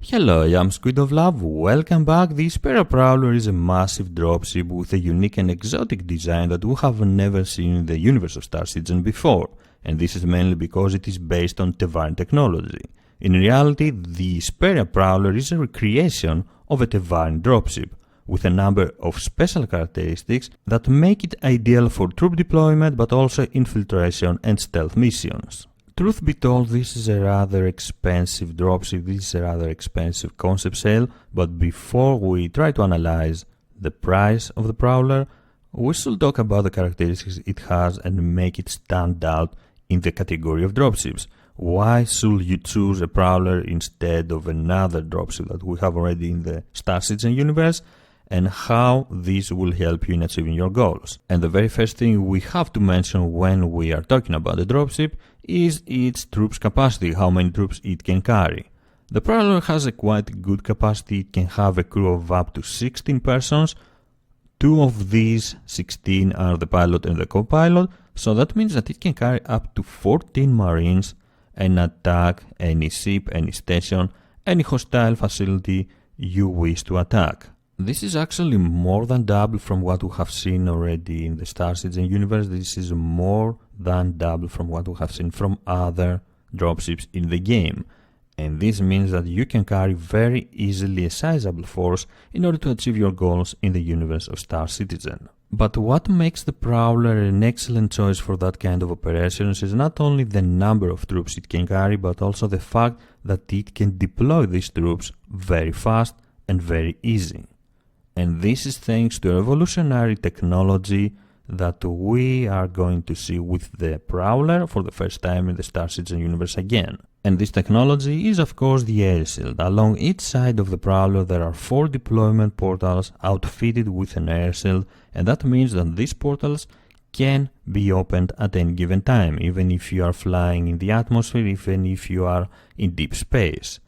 Hello, I'm SquidofLove. Welcome back. The Esperia Prowler is a massive dropship with a unique and exotic design that we have never seen in the universe of Star Citizen before, and this is mainly because it is based on Tevarin technology. In reality, the Esperia Prowler is a recreation of a Tevarin dropship, with a number of special characteristics that make it ideal for troop deployment but also infiltration and stealth missions. Truth be told, this is a rather expensive dropship, this is a rather expensive concept sale, but before we try to analyze the price of the Prowler, we should talk about the characteristics it has and make it stand out in the category of dropships. Why should you choose a Prowler instead of another dropship that we have already in the Star Citizen universe, and how this will help you in achieving your goals? And the very first thing we have to mention when we are talking about the dropship is its troops capacity, how many troops it can carry. The Prowler has a quite good capacity. It can have a crew of up to 16 persons. 2 of these 16 are the pilot and the co-pilot, so that means that it can carry up to 14 marines and attack any ship, any station, any hostile facility you wish to attack. This is actually more than double from what we have seen already in the Star Citizen universe. This is more than double from what we have seen from other dropships in the game. And this means that you can carry very easily a sizable force in order to achieve your goals in the universe of Star Citizen. But what makes the Prowler an excellent choice for that kind of operations is not only the number of troops it can carry, but also the fact that it can deploy these troops very fast and very easy. And this is thanks to a revolutionary technology that we are going to see with the Prowler for the first time in the Star Citizen universe again. And this technology is of course the air shield. Along each side of the Prowler there are 4 deployment portals outfitted with an air shield, and that means that these portals can be opened at any given time, even if you are flying in the atmosphere, even if you are in deep space.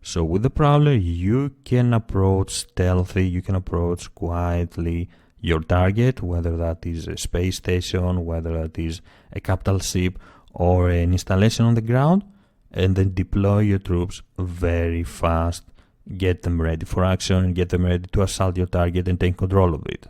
So with the Prowler you can approach stealthy, you can approach quietly your target, whether that is a space station, whether that is a capital ship or an installation on the ground, and then deploy your troops very fast, get them ready for action, get them ready to assault your target and take control of it.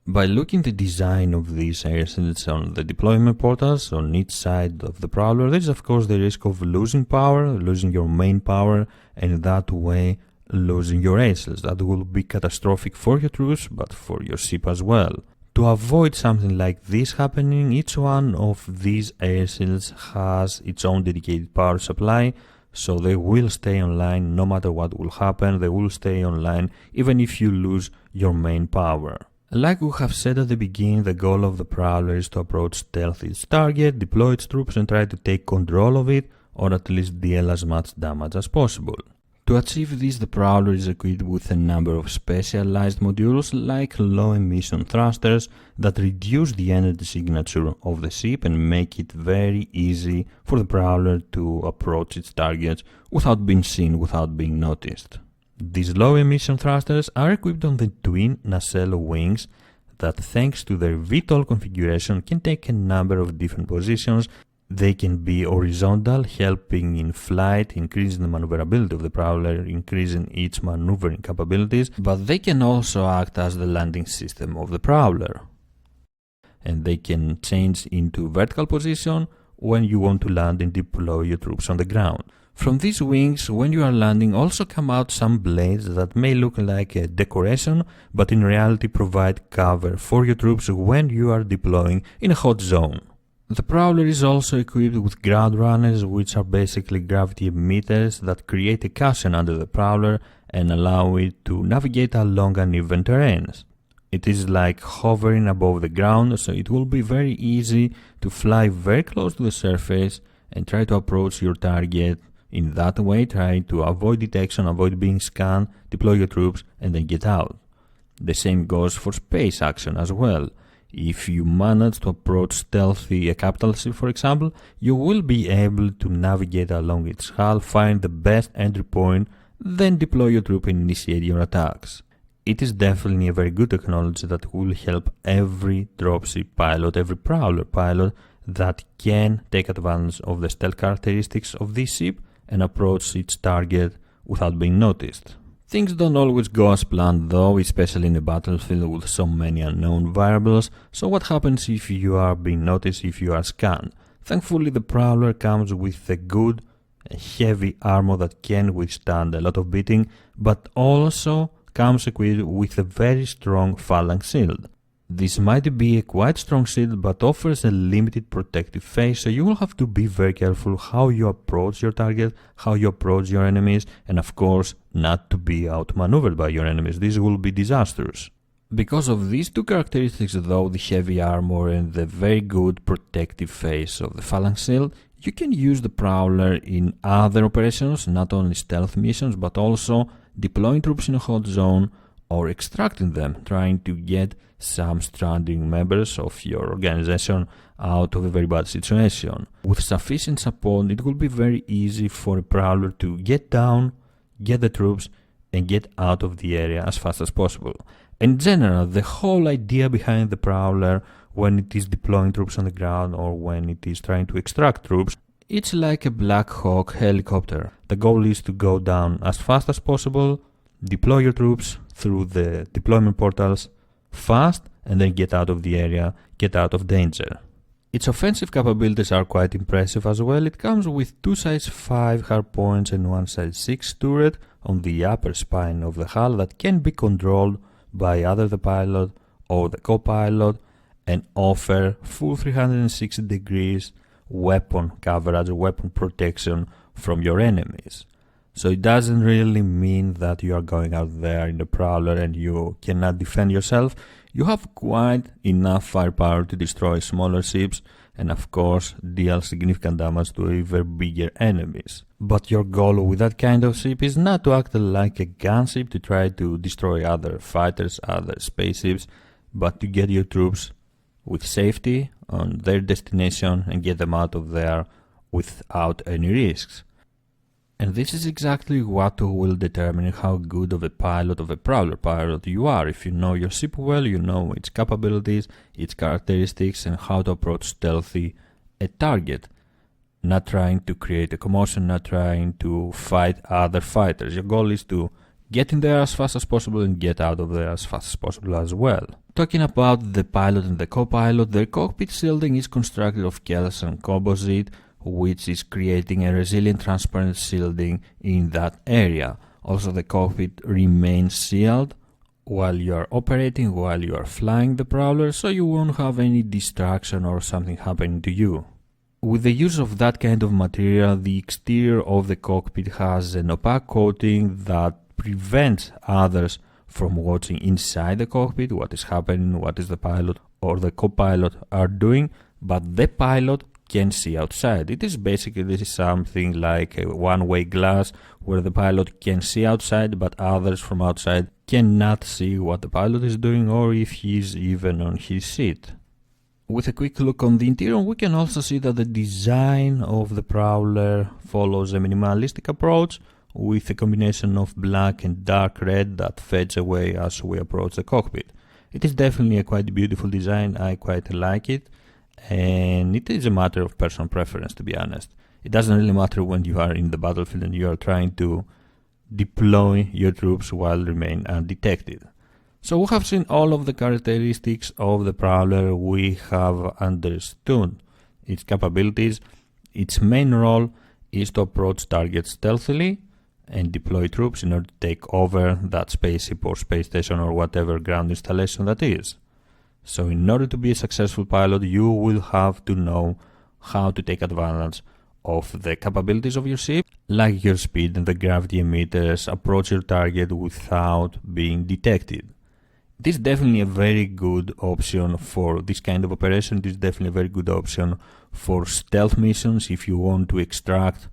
By looking at the design of these air shields on the deployment portals on each side of the Prowler, there is of course the risk of losing power, losing your main power, and that way losing your air shields. That will be catastrophic for your troops, but for your ship as well. To avoid something like this happening, each one of these air shields has its own dedicated power supply, so they will stay online no matter what will happen. They will stay online even if you lose your main power. Like we have said at the beginning, the goal of the Prowler is to approach stealth its target, deploy its troops and try to take control of it, or at least deal as much damage as possible. To achieve this, the Prowler is equipped with a number of specialized modules like low emission thrusters that reduce the energy signature of the ship and make it very easy for the Prowler to approach its targets without being seen, without being noticed. These low emission thrusters are equipped on the twin nacelle wings that, thanks to their VTOL configuration, can take a number of different positions. They can be horizontal, helping in flight, increasing the maneuverability of the Prowler, increasing its maneuvering capabilities, but they can also act as the landing system of the Prowler. And they can change into vertical position when you want to land and deploy your troops on the ground. From these wings, when you are landing, also come out some blades that may look like a decoration, but in reality provide cover for your troops when you are deploying in a hot zone. The Prowler is also equipped with ground runners, which are basically gravity emitters that create a cushion under the Prowler and allow it to navigate along uneven terrains. It is like hovering above the ground, so it will be very easy to fly very close to the surface and try to approach your target. In that way, try to avoid detection, avoid being scanned, deploy your troops and then get out. The same goes for space action as well. If you manage to approach stealthy a capital ship, for example, you will be able to navigate along its hull, find the best entry point, then deploy your troop and initiate your attacks. It is definitely a very good technology that will help every dropship pilot, every Prowler pilot that can take advantage of the stealth characteristics of this ship and approach its target without being noticed. Things don't always go as planned though, especially in a battlefield with so many unknown variables, so what happens if you are being noticed, if you are scanned? Thankfully the Prowler comes with a good, heavy armor that can withstand a lot of beating, but also comes equipped with a very strong phalanx shield. This might be a quite strong shield, but offers a limited protective phase, so you will have to be very careful how you approach your target, how you approach your enemies, and of course not to be outmaneuvered by your enemies. This will be disastrous. Because of these two characteristics though, the heavy armor and the very good protective phase of the phalanx shield, you can use the Prowler in other operations, not only stealth missions, but also deploying troops in a hot zone or extracting them, trying to get some stranding members of your organization out of a very bad situation. With sufficient support, it will be very easy for a Prowler to get down, get the troops, and get out of the area as fast as possible. In general, the whole idea behind the Prowler, when it is deploying troops on the ground or when it is trying to extract troops, it's like a Black Hawk helicopter. The goal is to go down as fast as possible, deploy your troops through the deployment portals fast, and then get out of the area, get out of danger. Its offensive capabilities are quite impressive as well. It comes with two size 5 hardpoints and one size 6 turret on the upper spine of the hull that can be controlled by either the pilot or the co-pilot and offer full 360 degrees weapon coverage, weapon protection from your enemies. So it doesn't really mean that you are going out there in the Prowler and you cannot defend yourself. You have quite enough firepower to destroy smaller ships and of course deal significant damage to even bigger enemies. But your goal with that kind of ship is not to act like a gunship to try to destroy other fighters, other spaceships, but to get your troops with safety on their destination and get them out of there without any risks. And this is exactly what will determine how good of a pilot, of a Prowler pilot you are. If you know your ship well, you know its capabilities, its characteristics, and how to approach stealthy a target. Not trying to create a commotion, not trying to fight other fighters. Your goal is to get in there as fast as possible and get out of there as fast as possible as well. Talking about the pilot and the co-pilot, their cockpit shielding is constructed of calcium composite, which is creating a resilient transparent shielding in that area. Also the cockpit remains sealed while you are operating, while you are flying the Prowler, so you won't have any distraction or something happening to you. With the use of that kind of material, the exterior of the cockpit has an opaque coating that prevents others from watching inside the cockpit what is happening, what is the pilot or the co-pilot are doing, but the pilot can see outside. It is basically something like a one-way glass where the pilot can see outside but others from outside cannot see what the pilot is doing or if he is even on his seat. With a quick look on the interior, we can also see that the design of the Prowler follows a minimalistic approach with a combination of black and dark red that fades away as we approach the cockpit. It is definitely a quite beautiful design, I quite like it. And it is a matter of personal preference, to be honest. It doesn't really matter when you are in the battlefield and you are trying to deploy your troops while remain undetected. So we have seen all of the characteristics of the Prowler. We have understood its capabilities. Its main role is to approach targets stealthily and deploy troops in order to take over that spaceship or space station or whatever ground installation that is. So in order to be a successful pilot, you will have to know how to take advantage of the capabilities of your ship, like your speed and the gravity emitters, approach your target without being detected. It is definitely a very good option for this kind of operation. It is definitely a very good option for stealth missions if you want to extract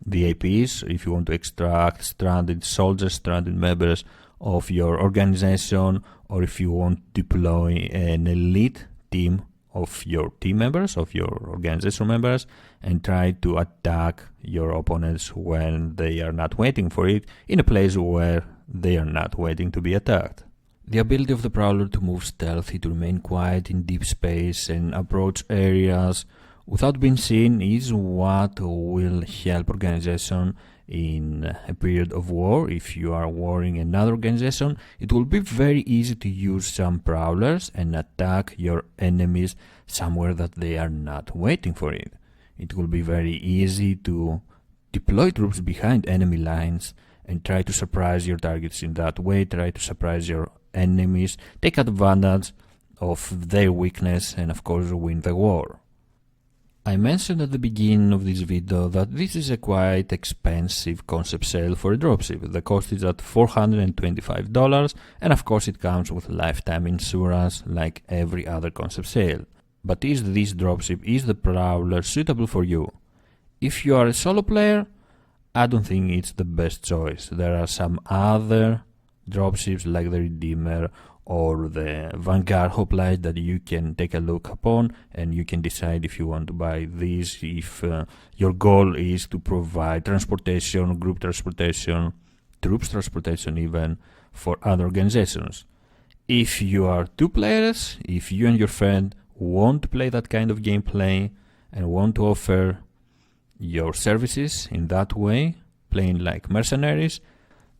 the APs, if you want to extract stranded soldiers, stranded members of your organization, or if you want to deploy an elite team of your team members, of your organization members, and try to attack your opponents when they are not waiting for it, in a place where they are not waiting to be attacked. The ability of the Prowler to move stealthy, to remain quiet in deep space and approach areas without being seen is what will help organization in a period of war, if you are warring another organization, it will be very easy to use some prowlers and attack your enemies somewhere that they are not waiting for it. It will be very easy to deploy troops behind enemy lines and try to surprise your targets in that way, try to surprise your enemies, take advantage of their weakness, and of course win the war. I mentioned at the beginning of this video that this is a quite expensive concept sale for a dropship. The cost is at $425, and of course it comes with lifetime insurance like every other concept sale. But is this dropship, is the Prowler suitable for you? If you are a solo player, I don't think it's the best choice. There are some other dropships like the Redeemer or the Vanguard Hoplite that you can take a look upon, and you can decide if you want to buy these, if your goal is to provide transportation, group transportation, troops transportation even, for other organizations. If you are two players, if you and your friend want to play that kind of gameplay and want to offer your services in that way, playing like mercenaries,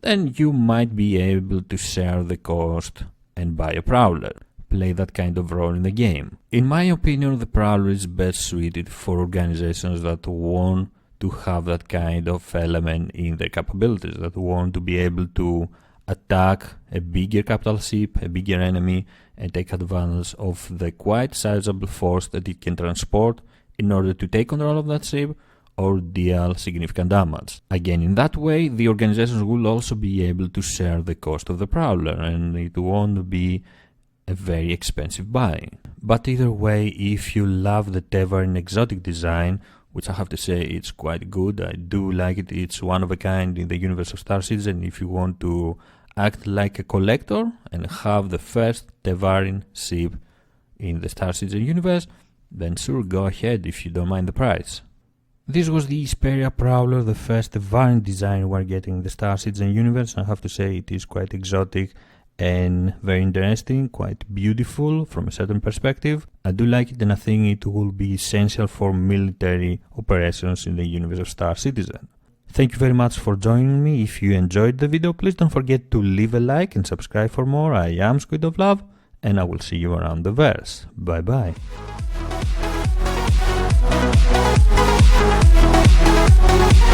then you might be able to share the cost and buy a Prowler, play that kind of role in the game. In my opinion, the Prowler is best suited for organizations that want to have that kind of element in their capabilities, that want to be able to attack a bigger capital ship, a bigger enemy, and take advantage of the quite sizable force that it can transport in order to take control of that ship or deal significant damage. Again, in that way, the organizations will also be able to share the cost of the Prowler, and it won't be a very expensive buy. But either way, if you love the Tevarin exotic design, which I have to say it's quite good, I do like it, it's one of a kind in the universe of Star Citizen. If you want to act like a collector and have the first Tevarin ship in the Star Citizen universe, then sure, go ahead if you don't mind the price. This was the Esperia Prowler, the first Tevarin design we're getting in the Star Citizen universe. I have to say it is quite exotic and very interesting, quite beautiful from a certain perspective. I do like it, and I think it will be essential for military operations in the universe of Star Citizen. Thank you very much for joining me. If you enjoyed the video, please don't forget to leave a like and subscribe for more. I am SquidofLove, and I will see you around the verse. Bye bye. We'll be right back.